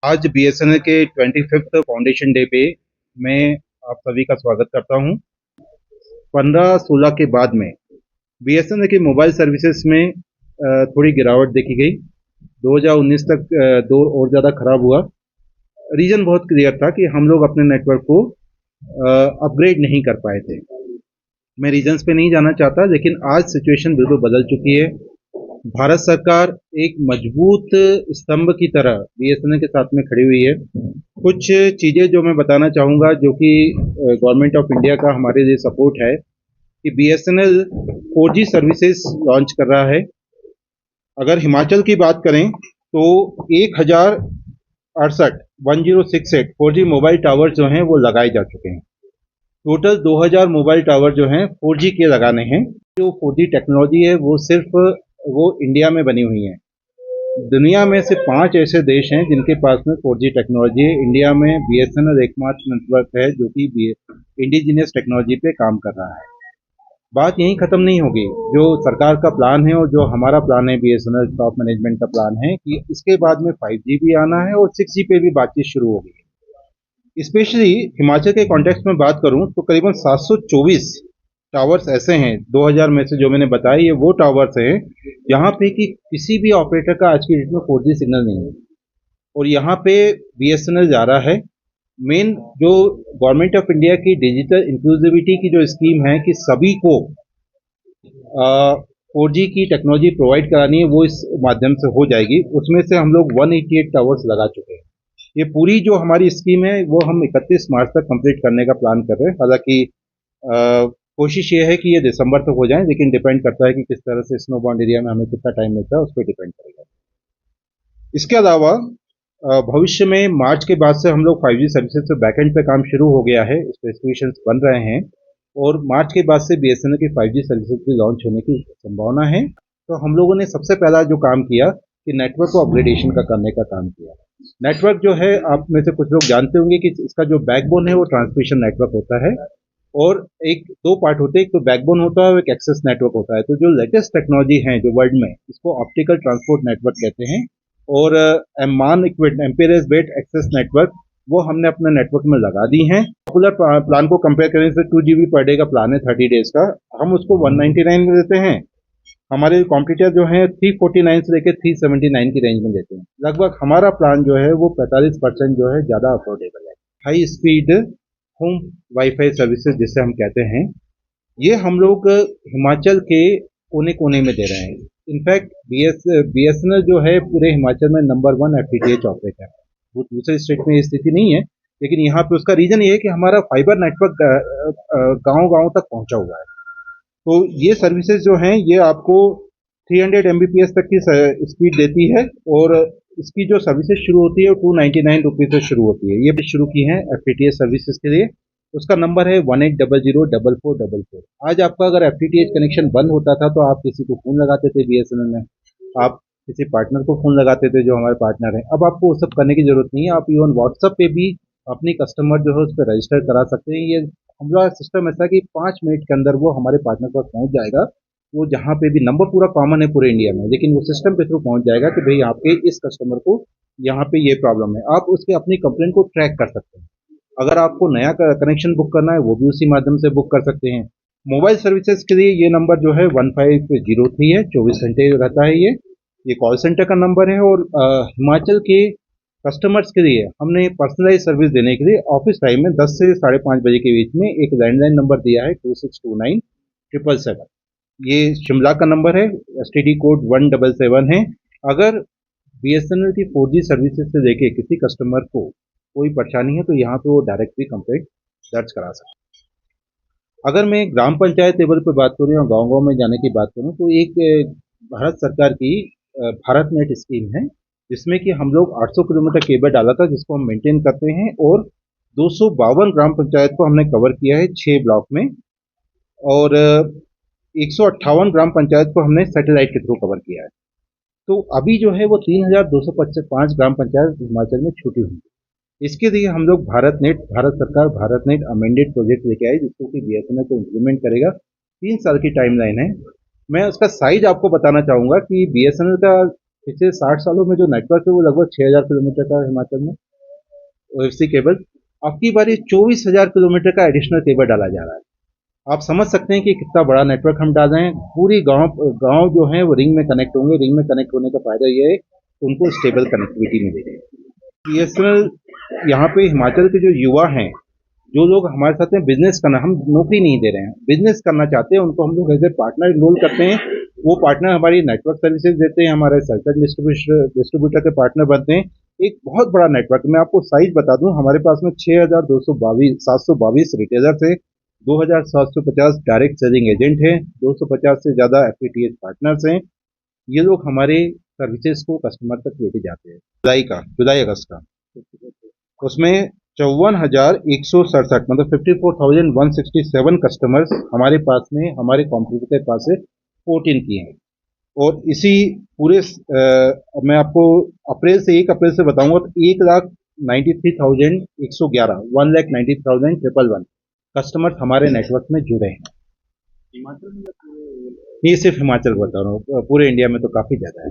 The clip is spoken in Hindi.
आज बीएसएनएल के 25th फाउंडेशन डे पे मैं आप सभी का स्वागत करता हूं। 15-16 के बाद में बीएसएनएल के मोबाइल सर्विसेज में थोड़ी गिरावट देखी गई। 2019 तक दौर और ज़्यादा खराब हुआ। रीजन बहुत क्लियर था कि हम लोग अपने नेटवर्क को अपग्रेड नहीं कर पाए थे। मैं रीजंस पे नहीं जाना चाहता, लेकिन आज सिचुएशन बिल्कुल बदल चुकी है। भारत सरकार एक मजबूत स्तंभ की तरह बीएसएनएल के साथ में खड़ी हुई है। कुछ चीज़ें जो मैं बताना चाहूँगा, जो कि गवर्नमेंट ऑफ इंडिया का हमारे लिए सपोर्ट है, कि बीएसएनएल 4G सर्विसेज लॉन्च कर रहा है। अगर हिमाचल की बात करें तो 1068 4G मोबाइल टावर जो हैं वो लगाए जा चुके हैं। टोटल 2000 मोबाइल टावर जो हैं 4G के लगाने हैं। जो 4G टेक्नोलॉजी है वो सिर्फ वो इंडिया में बनी हुई है। दुनिया में से 5 ऐसे देश हैं जिनके पास में 4G टेक्नोलॉजी है। इंडिया में बीएसएनएल एकमात्र नेटवर्क है जो कि इंडिजिनियस टेक्नोलॉजी पे काम कर रहा है। बात यहीं खत्म नहीं होगी। जो सरकार का प्लान है और जो हमारा प्लान है, बीएसएनएल टॉप मैनेजमेंट का प्लान है, कि इसके बाद में 5G भी आना है और 6G पे भी बातचीत शुरू होगी। स्पेशली हिमाचल के कॉन्टेक्स्ट में बात करूं तो करीबन 724 टावर्स ऐसे हैं 2000 में से, जो मैंने बताया, ये वो टावर्स हैं जहां पे कि किसी भी ऑपरेटर का आज की डेट में 4G सिग्नल नहीं है, और यहाँ पे बीएसएनएल जा रहा है। मेन जो गवर्नमेंट ऑफ इंडिया की डिजिटल इंक्लूसिविटी की जो स्कीम है कि सभी को 4G की टेक्नोलॉजी प्रोवाइड करानी है, वो इस माध्यम से हो जाएगी। उसमें से हम लोग 188 टावर्स लगा चुके हैं। ये पूरी जो हमारी स्कीम है वो हम 31 मार्च तक कंप्लीट करने का प्लान कर रहे हैं। हालांकि कोशिश ये है कि ये दिसंबर तक हो जाए, लेकिन डिपेंड करता है कि किस तरह से स्नो बाउंड एरिया में हमें कितना टाइम मिलता है, उस पर डिपेंड करेगा। इसके अलावा भविष्य में मार्च के बाद से हम लोग 5G सर्विसेज पे बैकएंड पे काम शुरू हो गया है, स्पेसिफिकेशंस बन रहे हैं, और मार्च के बाद से बीएसएनएल की 5G सर्विसेज भी लॉन्च होने की संभावना है। तो हम लोगों ने सबसे पहला जो काम किया कि नेटवर्क को अपग्रेडेशन का करने का काम किया। नेटवर्क जो है, आप में से कुछ लोग जानते होंगे कि इसका जो बैकबोन है वो ट्रांसमिशन नेटवर्क होता है, और एक दो पार्ट होते हैं, एक तो बैकबोन होता है और एक एक्सेस नेटवर्क होता है। तो जो लेटेस्ट टेक्नोलॉजी है जो वर्ल्ड में, इसको ऑप्टिकल ट्रांसपोर्ट नेटवर्क कहते हैं, और एमान एम्पेरेस बेस्ड एक्सेस नेटवर्क वो हमने अपने नेटवर्क में लगा दी हैं। पॉपुलर प्लान को कंपेयर करें तो 2 GB पर डे का प्लान है 30 डेज का, हम उसको 199 में देते हैं। हमारे कॉम्पिटिटर जो है 349 से लेकर 379 की रेंज में देते हैं। लगभग हमारा प्लान जो है वो 45% जो है ज़्यादा अफोर्डेबल है। High speed home wifi services जिसे हम कहते हैं, ये हम लोग हिमाचल के कोने कोने में दे रहे हैं। इनफैक्ट बीएसएनएल जो है पूरे हिमाचल में नंबर 1 एफटीटीएच ऑपरेटर है। वो दूसरे स्टेट में ये स्थिति नहीं है, लेकिन यहाँ पे उसका रीजन ये है कि हमारा फाइबर नेटवर्क गांव-गांव तक पहुंचा हुआ है। तो ये सर्विसेज जो हैं ये आपको 300 Mbps तक की स्पीड देती है, और इसकी जो सर्विसेज शुरू होती है वो 299 रुपीज से शुरू होती है। ये भी शुरू की है एफटीटीएच सर्विसेज के लिए। उसका नंबर है 18000444। आज आपका अगर एफटीटीएच कनेक्शन बंद होता था तो आप किसी को फोन लगाते थे बीएसएनएल में, आप किसी पार्टनर को फोन लगाते थे जो हमारे पार्टनर हैं। अब आपको वो सब करने की जरूरत नहीं है। आप इवन व्हाट्सएप पे भी अपनी कस्टमर जो है उस पर रजिस्टर करा सकते हैं। ये हमारा सिस्टम ऐसा कि 5 मिनट के अंदर वो हमारे पार्टनर पर पहुंच जाएगा। वो जहाँ पे भी नंबर पूरा कॉमन है पूरे इंडिया में, लेकिन वो सिस्टम के थ्रू पहुंच जाएगा कि भाई आपके इस कस्टमर को यहाँ पे ये प्रॉब्लम है। आप उसके अपनी कंप्लेंट को ट्रैक कर सकते हैं। अगर आपको नया कनेक्शन बुक करना है वो भी उसी माध्यम से बुक कर सकते हैं। मोबाइल सर्विसेज के लिए ये नंबर जो है 1503 है, 24 घंटे रहता है। ये कॉल सेंटर का नंबर है, और हिमाचल के कस्टमर्स के लिए हमने पर्सनलाइज सर्विस देने के लिए ऑफिस टाइम में 10 से 5:30 बजे के बीच में एक लैंडलाइन नंबर दिया है 2629 777। ये शिमला का नंबर है, एसटीडी कोड 177 है। अगर बीएसएनएल की 4G सर्विसेज से लेके किसी कस्टमर को कोई परेशानी है तो यहाँ पे वो डायरेक्टली कंप्लेंट दर्ज करा सकते हैं। अगर मैं ग्राम पंचायत लेवल पर बात करूँ या गांव-गांव में जाने की बात करूँ तो एक भारत सरकार की भारत नेट स्कीम है, जिसमें कि हम लोग 800 किलोमीटर केबल डाला था, जिसको हम मेंटेन करते हैं, और 252 ग्राम पंचायत को हमने कवर किया है 6 ब्लॉक में, और 158 ग्राम पंचायत को हमने सैटेलाइट के थ्रू कवर किया है। तो अभी जो है वो 3255 ग्राम पंचायत हिमाचल में छूटी हुई है। इसके लिए हम लोग भारत सरकार भारत नेट अमेंडेड प्रोजेक्ट लेके आई, जिसको कि बीएसएनएल को इम्प्लीमेंट करेगा। 3 साल की टाइमलाइन है। मैं उसका साइज आपको बताना चाहूंगा कि बीएसएनएल का पिछले 60 सालों में जो नेटवर्क है वो लगभग 6,000 किलोमीटर का है हिमाचल में ओएफसी केबल। अब की बारी 24,000 किलोमीटर का एडिशनल केबल डाला जा रहा है। आप समझ सकते हैं कि कितना बड़ा नेटवर्क हम डाल रहे हैं। पूरी गांव गांव जो है वो रिंग में कनेक्ट होंगे। रिंग में कनेक्ट होने का फायदा ये है कि उनको स्टेबल कनेक्टिविटी मिलेगी। बीएसएनएल यहाँ पे हिमाचल के जो युवा हैं, जो लोग हमारे साथ में बिजनेस करना, हम नौकरी नहीं दे रहे हैं, बिजनेस करना चाहते हैं, उनको हम लोग एज ए पार्टनर इनरोल करते हैं। वो पार्टनर हमारी नेटवर्क सर्विसेज देते हैं, हमारे सर्कल डिस्ट्रीब्यूटर के पार्टनर बनते हैं। एक बहुत बड़ा नेटवर्क, मैं आपको साइज बता दूं, हमारे पास में 722 रिटेलर्स है, 2,750 डायरेक्ट सेलिंग एजेंट हैं, 250 से ज्यादा एफटीएच पार्टनर्स हैं। ये लोग हमारे सर्विसेज को कस्टमर तक लेके जाते हैं। जुलाई अगस्त का उसमें 54,167 मतलब 54,167 कस्टमर्स हमारे पास में, हमारे कॉम्पिटिटर के पास से 14 किए हैं। और इसी पूरे मैं आपको अप्रैल से 1 अप्रैल से बताऊंगा तो 1,93,111 1,90,111 कस्टमर्स हमारे नेटवर्क में जुड़े हैं। हिमाचल में ये सिर्फ हिमाचल बता रहा हूँ, पूरे इंडिया में तो काफी ज्यादा है।